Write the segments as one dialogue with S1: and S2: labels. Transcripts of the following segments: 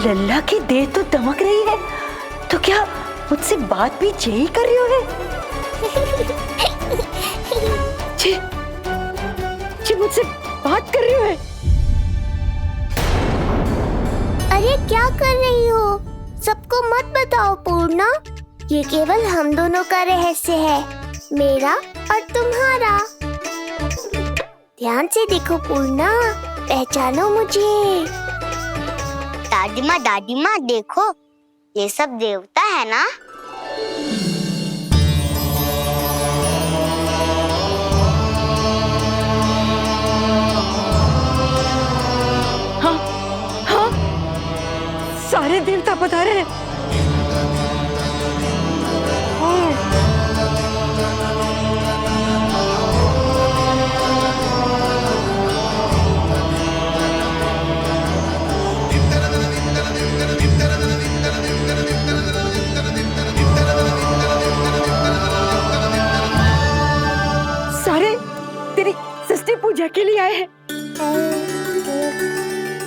S1: लल्ला की देह तो दमक रही है, तो क्या मुझसे बात भी यही कर रही हो? जी, जी मुझसे बात कर रही हो?
S2: अरे क्या कर रही हो? सबको मत बताओ पूर्णा, ये केवल हम दोनों का रहस्य है, मेरा और तुम्हारा। ध्यान से देखो पूर्णा, पहचानो मुझे। दादी माँ देखो, ये सब देवता है ना?
S1: हाँ, हाँ, सारे देवता पधारे हैं। सारे तेरी षष्ठी पूजा के लिए आए हैं।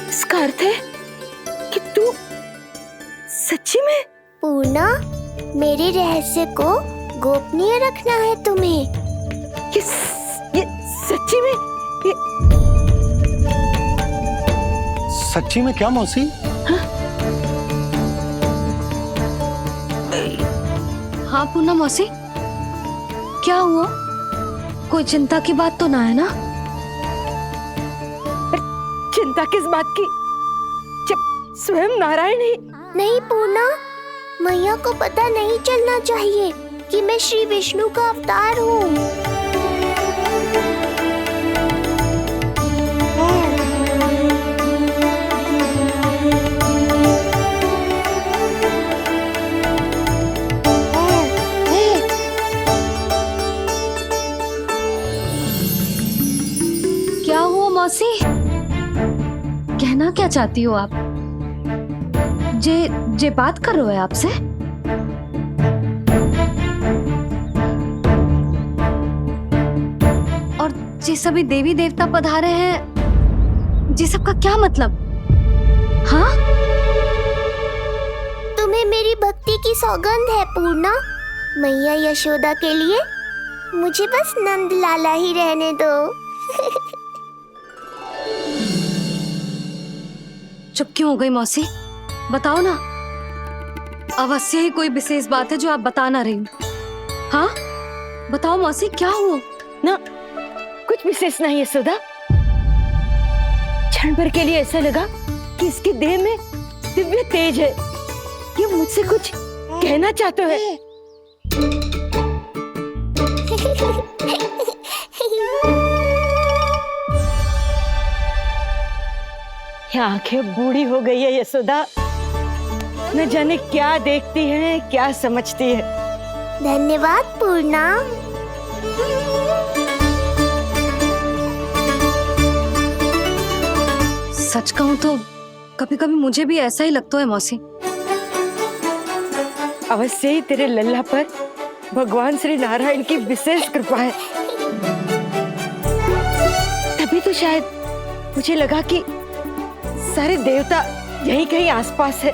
S1: इसका अर्थ है कि तू सच्ची में?
S2: पूर्णा, मेरे रहस्य को गोपनीय रखना है तुम्हें।
S1: ये सच्ची में?
S3: सच्ची में क्या मौसी?
S4: हाँ पूर्णा मौसी, क्या हुआ? कोई चिंता की बात तो ना है ना?
S1: चिंता किस बात की, जब स्वयं नारायण ही।
S2: नहीं पूर्णा, मैया को पता नहीं चलना चाहिए कि मैं श्री विष्णु का अवतार हूँ।
S4: क्या हुआ मौसी? कहना क्या चाहती हो आप? जे बात कर रहे हो आपसे? और जे सभी देवी देवता पधारे हैं, जे सबका क्या मतलब? हाँ?
S2: तुम्हें मेरी भक्ति की सौगंध है पूर्णा। मैया यशोदा के लिए मुझे बस नंद लाला ही रहने दो।
S4: चुप क्यों हो गई मौसी? बताओ ना, अवश्य ही कोई विशेष बात है जो आप बता ना रही। हाँ बताओ मौसी, क्या हुआ?
S1: ना, कुछ विशेष नहीं है सुधा। क्षण भर के लिए ऐसा लगा कि इसके देह में दिव्य तेज है, ये मुझसे कुछ कहना चाहते हैं। ये आंखें बूढ़ी हो गई है यशोदा, न जाने क्या देखती है, क्या समझती है।
S2: धन्यवाद पूर्णा।
S4: सच कहूं तो कभी कभी मुझे भी ऐसा ही लगता है मौसी।
S1: अवश्य ही तेरे लल्ला पर भगवान श्री नारायण की विशेष कृपा है। तभी तो शायद मुझे लगा कि सारे देवता यहीं कहीं आसपास है।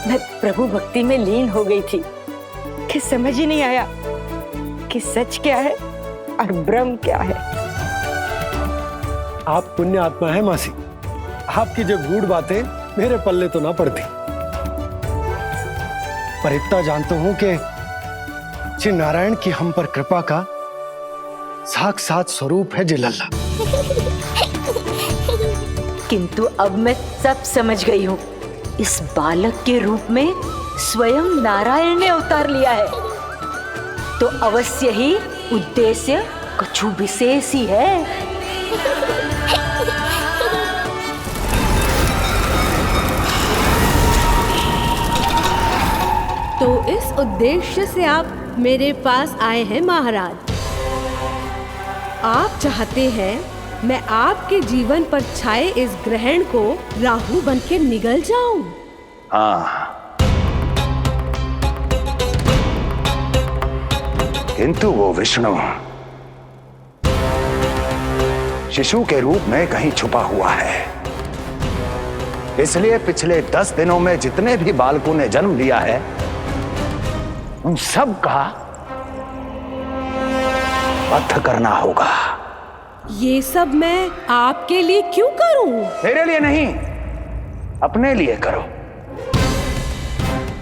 S1: मैं प्रभु भक्ति में लीन हो गई थी कि समझ ही नहीं आया कि सच क्या है और भ्रम क्या है।
S3: आप पुण्य आत्मा है मासी, आपकी जो गूढ़ बातें मेरे पल्ले तो ना पड़ती, पर इतना जानता हूं कि श्री नारायण की हम पर कृपा का साक्षात स्वरूप है जी लल्ला।
S1: किंतु अब मैं सब समझ गई हूँ। इस बालक के रूप में स्वयं नारायण ने अवतार लिया है, तो अवश्य ही उद्देश्य कुछ विशेष ही है।
S5: तो इस उद्देश्य से आप मेरे पास आए हैं महाराज। आप चाहते हैं मैं आपके जीवन पर छाए इस ग्रहण को राहु बनके निगल जाऊं?
S6: हाँ, किंतु वो विष्णु शिशु के रूप में कहीं छुपा हुआ है। इसलिए पिछले 10 दिनों में जितने भी बालकों ने जन्म लिया है उन सब का वध करना होगा।
S5: ये सब मैं आपके लिए क्यों करूं?
S6: मेरे लिए नहीं, अपने लिए करो।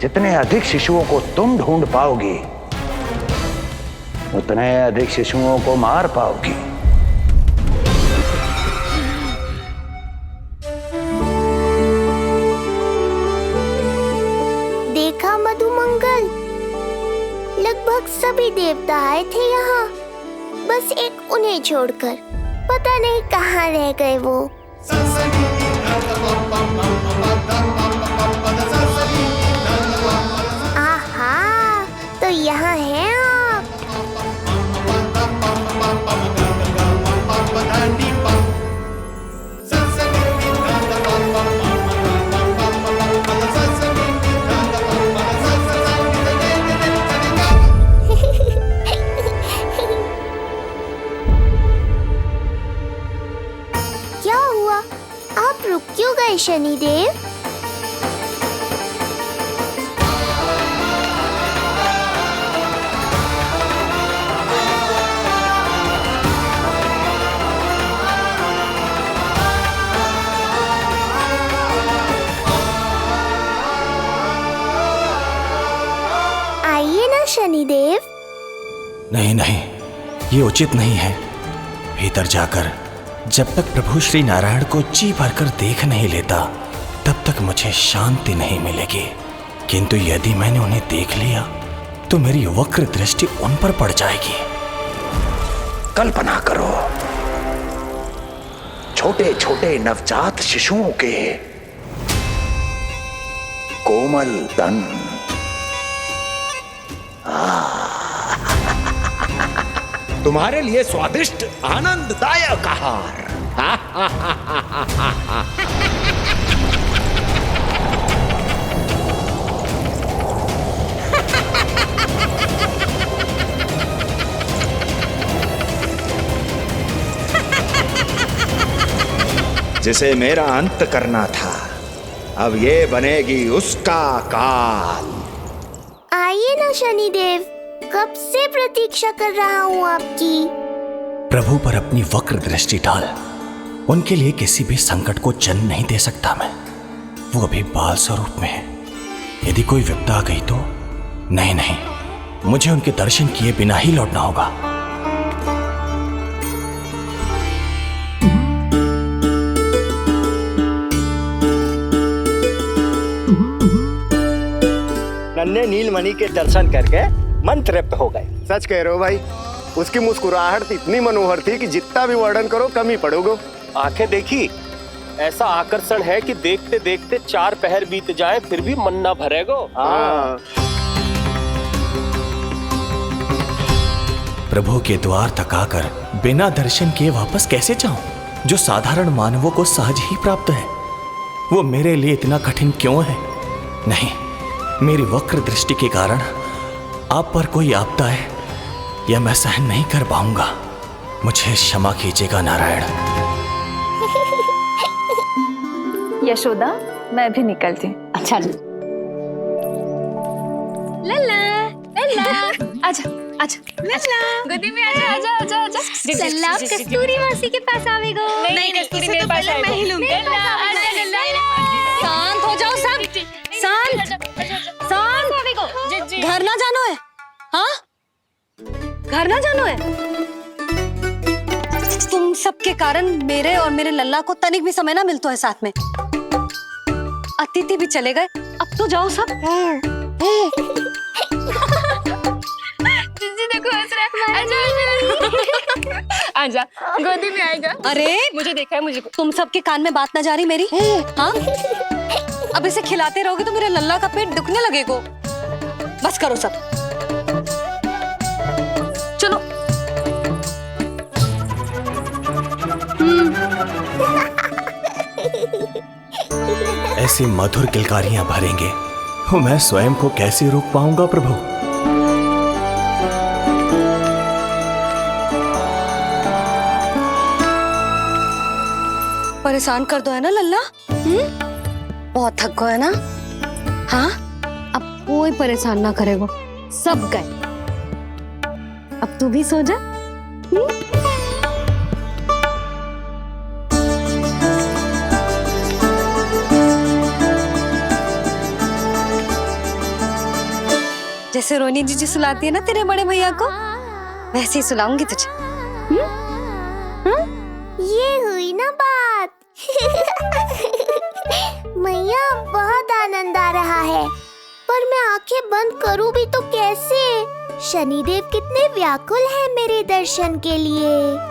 S6: जितने अधिक शिशुओं को तुम ढूंढ पाओगी उतने अधिक शिशुओं को मार पाओगी।
S2: देखा मधुमंगल, लगभग सभी देवता आए थे यहाँ, बस एक उन्हें छोड़कर। पता नहीं कहाँ रह गए वो। आहा, तो यहाँ हैं आप। क्या हुआ? आप रुक क्यों गए शनिदेव? आइए ना शनिदेव।
S7: नहीं नहीं, ये उचित नहीं है। भीतर जाकर जब तक प्रभु श्री नारायण को जी भरकर देख नहीं लेता तब तक मुझे शांति नहीं मिलेगी। किंतु यदि मैंने उन्हें देख लिया तो मेरी वक्र दृष्टि उन पर पड़ जाएगी।
S6: कल्पना करो, छोटे छोटे नवजात शिशुओं के कोमल तन, तुम्हारे लिए स्वादिष्ट आनंददायक आहार। जिसे मेरा अंत करना था, अब ये बनेगी उसका काल।
S2: आइए ना शनिदेव, कब से प्रतीक्षा कर रहा हूँ आपकी।
S7: प्रभु पर अपनी वक्र दृष्टि डाल। उनके लिए किसी भी संकट को जन्म नहीं दे सकता मैं। वो अभी बाल स्वरूप में है। यदि कोई विपदा आ गई तो नहीं नहीं, मुझे उनके दर्शन किए बिना ही लौटना होगा।
S8: नन्हे नीलमणि के दर्शन करके मन तृप्त हो गए।
S3: सच कह रहे हो भाई, उसकी मुस्कुराहट इतनी मनोहर थी कि जितना भी वर्णन करो कम ही पड़ोगे।
S9: आंखें देखी, ऐसा आकर्षण है कि देखते देखते 4 पहर बीत जाए फिर भी मन ना भरेगो।
S7: प्रभु के द्वार तक आकर बिना दर्शन किए वापस कैसे जाऊं, जो साधारण मानवों को सहज ही प्राप्त है। वो मेरे लिए इतना कठिन क्यों है? नहीं, मेरी वक्र दृष्टि के कारण आप पर कोई आपदा है या मैं सहन नहीं कर पाऊंगा। मुझे क्षमा कीजिएगा नारायण।
S10: यशोदा, मैं भी निकलती हूँ।
S1: अच्छा जी।
S4: लल्ला लल्ला, आजा आजा लल्ला, गोदी में आजा आजा आजा आजा। लल्ला कस्तूरी मासी के पास आवेगो। नहीं कस्तूरी मेरे पास आएगा। मैं ही लूंगी। लल्ला आजा लल्ला, शांत हो जाओ सब, शांत शांत। घर ना जानो है? हाँ, घर ना जानो है? तुम सबके कारण मेरे और मेरे लल्ला को तनिक भी समय ना मिलता है साथ में। अतिथि भी चले गए, अब तो जाओ सब। जिजी देखो हंस रहा है। आजा आजा, गोदी में आएगा। अरे मुझे देखा है, मुझे तुम सबके कान में बात ना जा रही मेरी? हाँ, अब इसे खिलाते रहोगे तो मेरे लल्ला का पेट दुखने लगेगा। बस करो सब, चलो।
S7: ऐसी मधुर किलकारियां भरेंगे तो मैं स्वयं को कैसे रोक पाऊंगा प्रभु?
S4: परेशान कर दो है ना लल्ला? बहुत थक गए ना? हाँ, अब कोई परेशान ना करेगो, सब गए। अब तू भी सो जा। जैसे रोनी जीजी सुलाती है ना तेरे बड़े भैया को, वैसे ही सुलाऊंगी तुझे।
S2: ये हुई ना बात। मैया बहुत आनंद आ रहा है, पर मैं आंखें बंद करूं भी तो कैसे? शनिदेव कितने व्याकुल हैं मेरे दर्शन के लिए।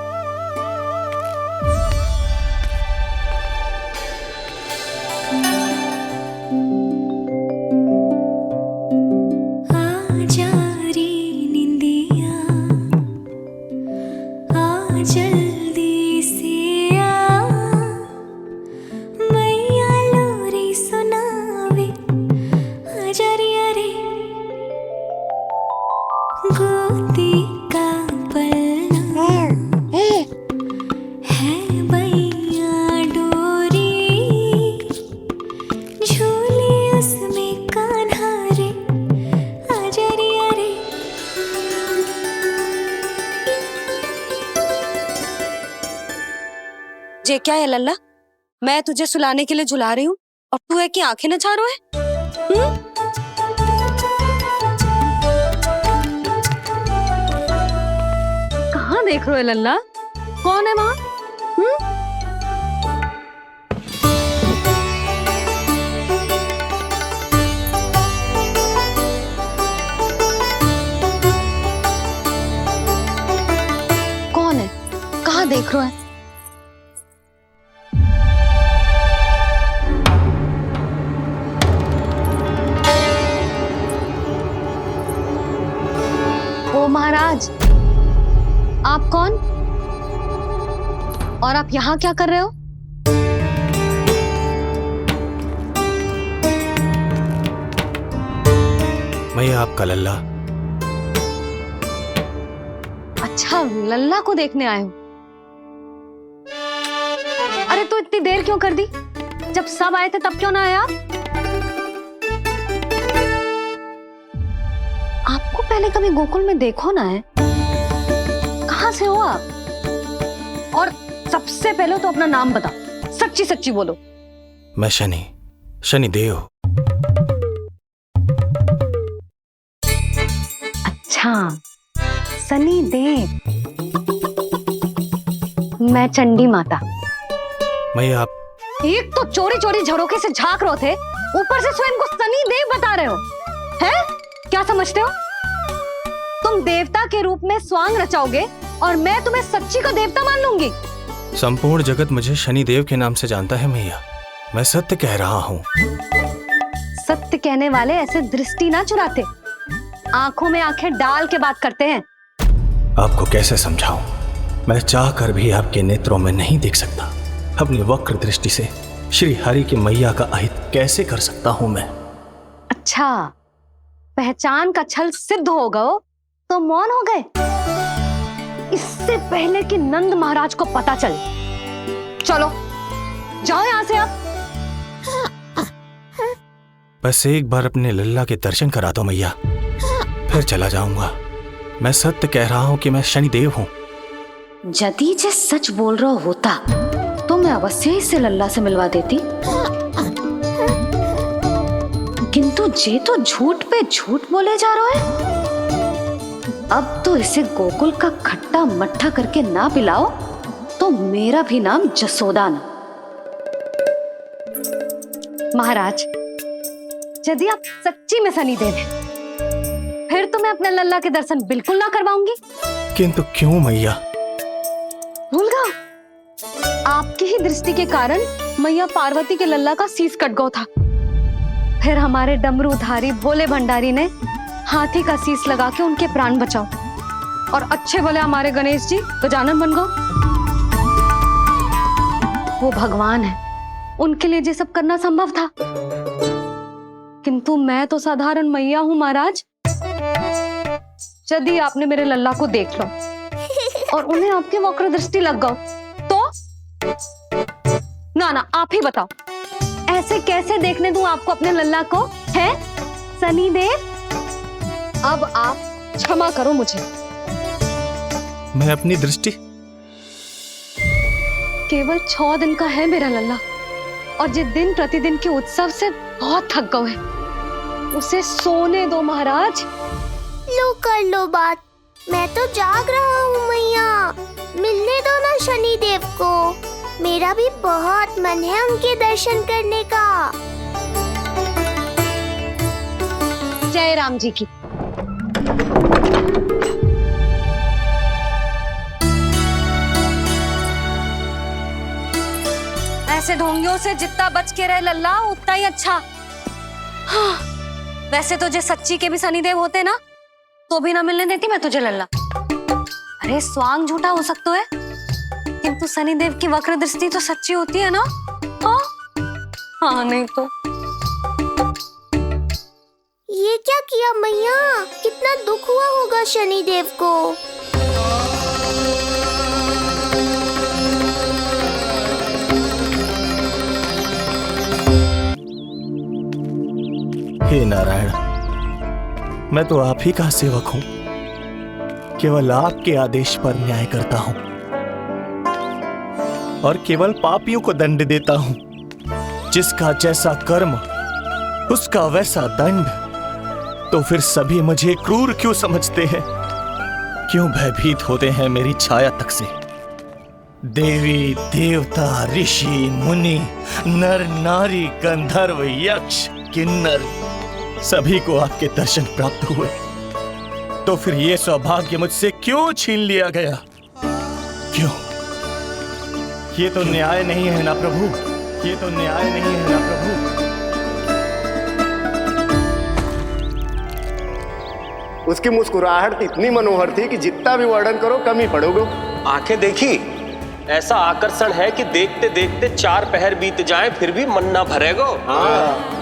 S4: ये क्या है लल्ला? मैं तुझे सुलाने के लिए झुला रही हूँ और तू है कि आंखें नचा रहा है? कहाँ देख रहे हो लल्ला? कौन है वहाँ? कौन है? कहाँ देख रहे हो? महाराज, आप कौन और आप यहाँ क्या कर रहे हो?
S7: मैं आपका लल्ला।
S4: अच्छा, लल्ला को देखने आए हो? अरे तो इतनी देर क्यों कर दी? जब सब आए थे तब क्यों ना आए आप? आपको पहले कभी गोकुल में देखो ना है? कहाँ से हो आप? और सबसे पहले तो अपना नाम बताओ, सच्ची सच्ची बोलो।
S7: मैं शनिदेव।
S4: अच्छा, शनिदेव। मैं चंडी माता।
S7: मैं आप
S4: एक तो चोरी चोरी झरोखे से झांक रहे थे, ऊपर से स्वयं को शनिदेव बता रहे हो, हैं? क्या समझते हो? तुम देवता के रूप में स्वांग रचाओगे और मैं तुम्हें सच्ची का देवता मान लूंगी।
S7: संपूर्ण जगत मुझे शनिदेव के नाम से जानता है मैया। मैं सत्य कह रहा हूँ।
S4: सत्य कहने वाले ऐसे दृष्टि ना चुराते, आंखों में आंखें डाल के बात करते हैं।
S7: आपको कैसे समझाऊं? मैं चाह कर भी आपके नेत्रों में नहीं देख सकता। अपनी वक्र दृष्टि से श्री हरि की मैया का अहित कैसे कर सकता हूं मैं?
S4: अच्छा, पहचान का छल सिद्ध हो गया तो मौन हो गए? इससे पहले कि नंद महाराज को पता चले। चलो जाओ यहां से आप।
S7: बस एक बार अपने लल्ला के दर्शन करा दो मैया, फिर चला जाऊंगा। मैं सत्य कह रहा हूं कि मैं शनिदेव हूं।
S1: यदि जे सच बोल रहा होता तो मैं अवश्य इसे लल्ला से मिलवा देती, किंतु जे तो झूठ पे झूठ बोले जा रहा है। अब तो इसे गोकुल का खट्टा मट्ठा करके ना पिलाओ तो मेरा भी नाम जसोदा ना।
S4: महाराज, यदि आप सच्ची में शनिदेव हैं, फिर तो मैं अपने लल्ला के दर्शन बिल्कुल ना करवाऊंगी।
S7: किंतु क्यों मैया?
S4: भूल गया? आपकी ही दृष्टि के कारण मैया पार्वती के लल्ला का शीश कट गया था। फिर हमारे डमरूधारी भोले भंडारी ने हाथी का शीश लगा के उनके प्राण बचाओ, और अच्छे भले हमारे गणेश जी गजानन बन गए। वो भगवान है, उनके लिए ये सब करना संभव था, किंतु मैं तो साधारण मैया हूं महाराज। यदि आपने मेरे लल्ला को देख लो और उन्हें आपकी वक्र दृष्टि लग गई तो? ना ना, आप ही बताओ, ऐसे कैसे देखने दूं आपको अपने लल्ला को, है सनी देव? अब आप क्षमा करो मुझे।
S7: मैं अपनी दृष्टि
S4: केवल 6 दिन का है मेरा लल्ला, और जिस दिन प्रतिदिन के उत्सव से बहुत थक गए, उसे सोने दो महाराज।
S2: लो कर लो बात, मैं तो जाग रहा हूँ मैया। मिलने दो ना शनि देव को, मेरा भी बहुत मन है उनके दर्शन करने का।
S4: जय राम जी की। ऐसे ढोंगियों से जितना बच के रहे लल्ला उतना ही अच्छा। हाँ, वैसे तो जे सच्ची के भी शनिदेव होते ना तो भी ना मिलने देती मैं तुझे लल्ला। अरे स्वांग झूठा हो सकता है, किंतु शनिदेव की वक्र दृष्टि तो सच्ची होती है ना। हाँ हाँ, नहीं तो
S2: ये क्या किया मैया? कितना दुख हुआ होगा शनि देव को।
S7: हे नारायण, मैं तो आप ही का सेवक हूं, केवल आपके आदेश पर न्याय करता हूं और केवल पापियों को दंड देता हूं। जिसका जैसा कर्म उसका वैसा दंड। तो फिर सभी मुझे क्रूर क्यों समझते हैं? क्यों भयभीत होते हैं मेरी छाया तक से? देवी देवता ऋषि मुनि नर नारी गंधर्व यक्ष किन्नर सभी को आपके दर्शन प्राप्त हुए, तो फिर ये सौभाग्य मुझसे क्यों छीन लिया गया? क्यों? ये तो न्याय नहीं है ना प्रभु, ये तो न्याय नहीं है ना प्रभु।
S8: उसकी मुस्कुराहट इतनी मनोहर थी कि जितना भी वर्णन करो कम ही पड़ोगे।
S9: आंखें देखी, ऐसा आकर्षण है कि देखते देखते 4 पहर बीत जाएं फिर भी मन ना भरेगा।
S8: हाँ।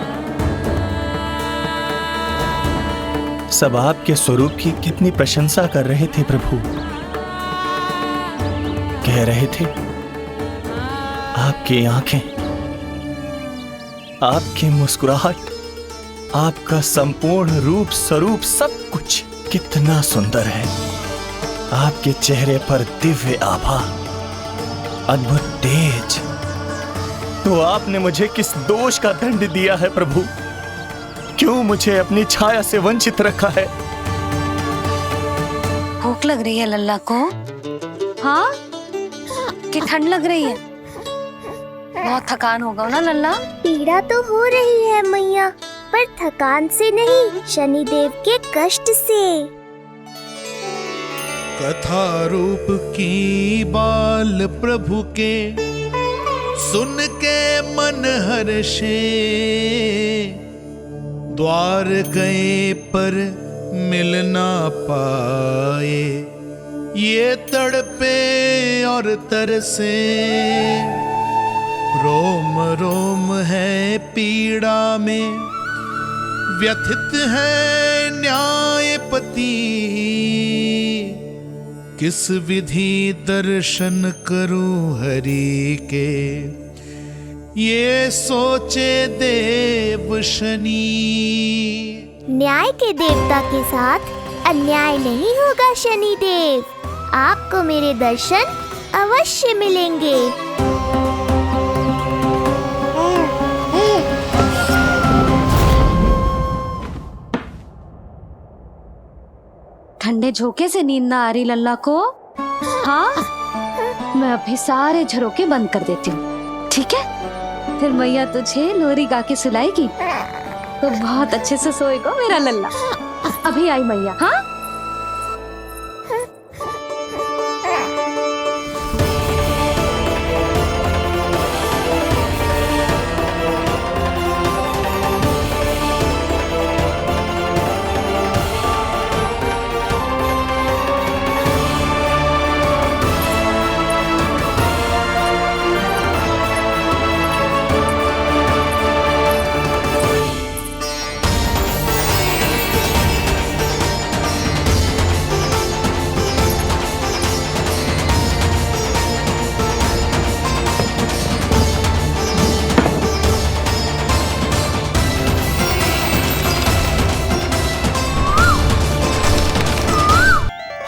S7: सब आपके स्वरूप की कितनी प्रशंसा कर रहे थे प्रभु। कह रहे थे आपकी आंखें, आपकी मुस्कुराहट, आपका संपूर्ण रूप स्वरूप सब कुछ कितना सुंदर है। आपके चेहरे पर दिव्य आभा, अद्भुत तेज। तो आपने मुझे किस दोष का दंड दिया है प्रभु? क्यों मुझे अपनी छाया से वंचित रखा है?
S4: भूख लग रही है लल्ला को? हाँ, कि ठंड लग रही है? बहुत थकान होगा ना लल्ला?
S2: पीड़ा तो हो रही है मैया, पर थकान से नहीं, शनि देव के कष्ट से।
S11: कथा रूप की बाल प्रभु के सुन के मन हर्षे, द्वार गए पर मिल ना पाए, ये तड़पे और तरसे, रोम रोम है पीड़ा में, व्यथित है न्यायपति, किस विधि दर्शन करूं हरि के, ये सोचे देव शनि।
S2: न्याय के देवता के साथ अन्याय नहीं होगा शनि देव, आपको मेरे दर्शन अवश्य मिलेंगे।
S4: ठंडे झोंके से नींद ना आ रही लल्ला को? हाँ, मैं अभी सारे झरोके बंद कर देती हूँ, ठीक है? फिर मैया तुझे लोरी गा के सुलाएगी तो बहुत अच्छे से सोएगा मेरा लल्ला। अभी आई मैया। हाँ,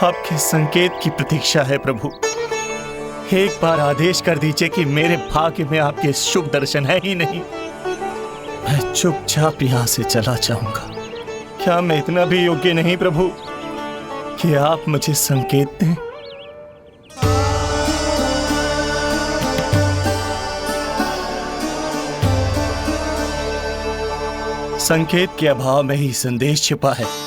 S7: आपके संकेत की प्रतीक्षा है प्रभु। एक बार आदेश कर दीजिए कि मेरे भाग्य में आपके शुभ दर्शन है ही नहीं, मैं चुपचाप यहां से चला जाऊंगा। क्या मैं इतना भी योग्य नहीं प्रभु कि आप मुझे संकेत दें? संकेत के अभाव में ही संदेश छिपा है।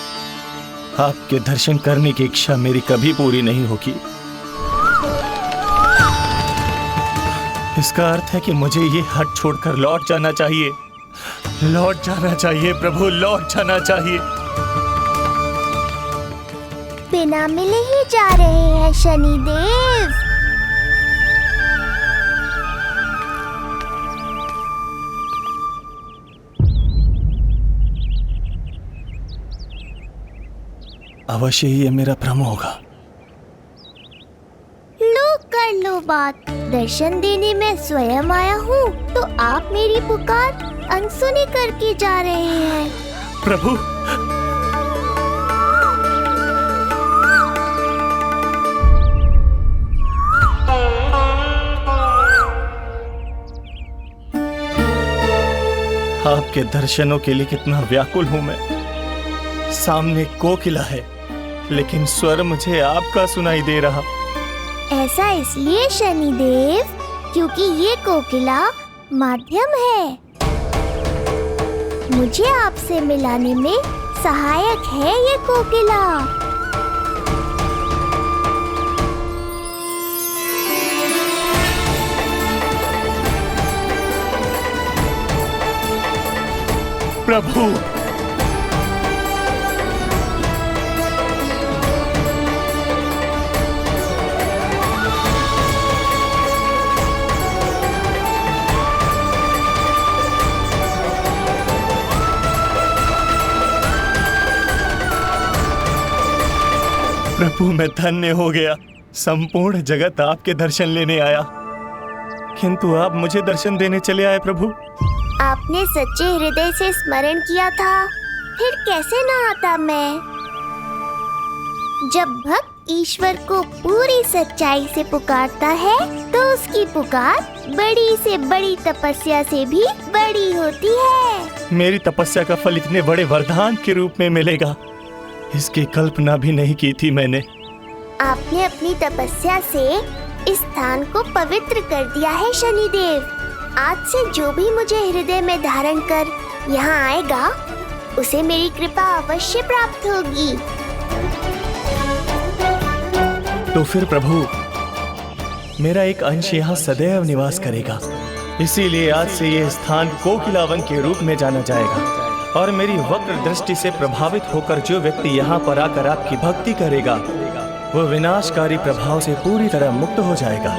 S7: आपके दर्शन करने की इच्छा मेरी कभी पूरी नहीं होगी। इसका अर्थ है कि मुझे ये हट छोड़कर लौट जाना चाहिए। लौट जाना चाहिए प्रभु, लौट जाना चाहिए।
S2: बिना मिले ही जा रहे हैं शनिदेव।
S7: अवश्य ही ये मेरा भ्रम होगा।
S2: लो कर लो बात, दर्शन देने मैं स्वयं आया हूँ तो आप मेरी पुकार अनसुनी करके जा रहे हैं।
S7: प्रभु आपके दर्शनों के लिए कितना व्याकुल हूं मैं। सामने कोकिला है लेकिन स्वर मुझे आपका सुनाई दे रहा।
S2: ऐसा इसलिए शनिदेव क्योंकि ये कोकिला माध्यम है, मुझे आपसे मिलाने में सहायक है ये कोकिला।
S7: प्रभु प्रभु मैं धन्य हो गया। संपूर्ण जगत आपके दर्शन लेने आया, किंतु आप मुझे दर्शन देने चले आए प्रभु।
S2: आपने सच्चे हृदय से स्मरण किया था, फिर कैसे न आता मैं। जब भक्त ईश्वर को पूरी सच्चाई से पुकारता है तो उसकी पुकार बड़ी से बड़ी तपस्या से भी बड़ी होती है।
S7: मेरी तपस्या का फल इतने बड़े वरदान के रूप में मिलेगा, इसकी कल्पना भी नहीं की थी मैंने।
S2: आपने अपनी तपस्या से इस स्थान को पवित्र कर दिया है शनिदेव। आज से जो भी मुझे हृदय में धारण कर यहाँ आएगा उसे मेरी कृपा अवश्य प्राप्त होगी।
S7: तो फिर प्रभु मेरा एक अंश यहाँ सदैव निवास करेगा, इसीलिए आज से ये स्थान कोकिलावन के रूप में जाना जाएगा और मेरी वक्र दृष्टि से प्रभावित होकर जो व्यक्ति यहाँ पर आकर आपकी भक्ति करेगा वो विनाशकारी प्रभाव से पूरी तरह मुक्त हो जाएगा।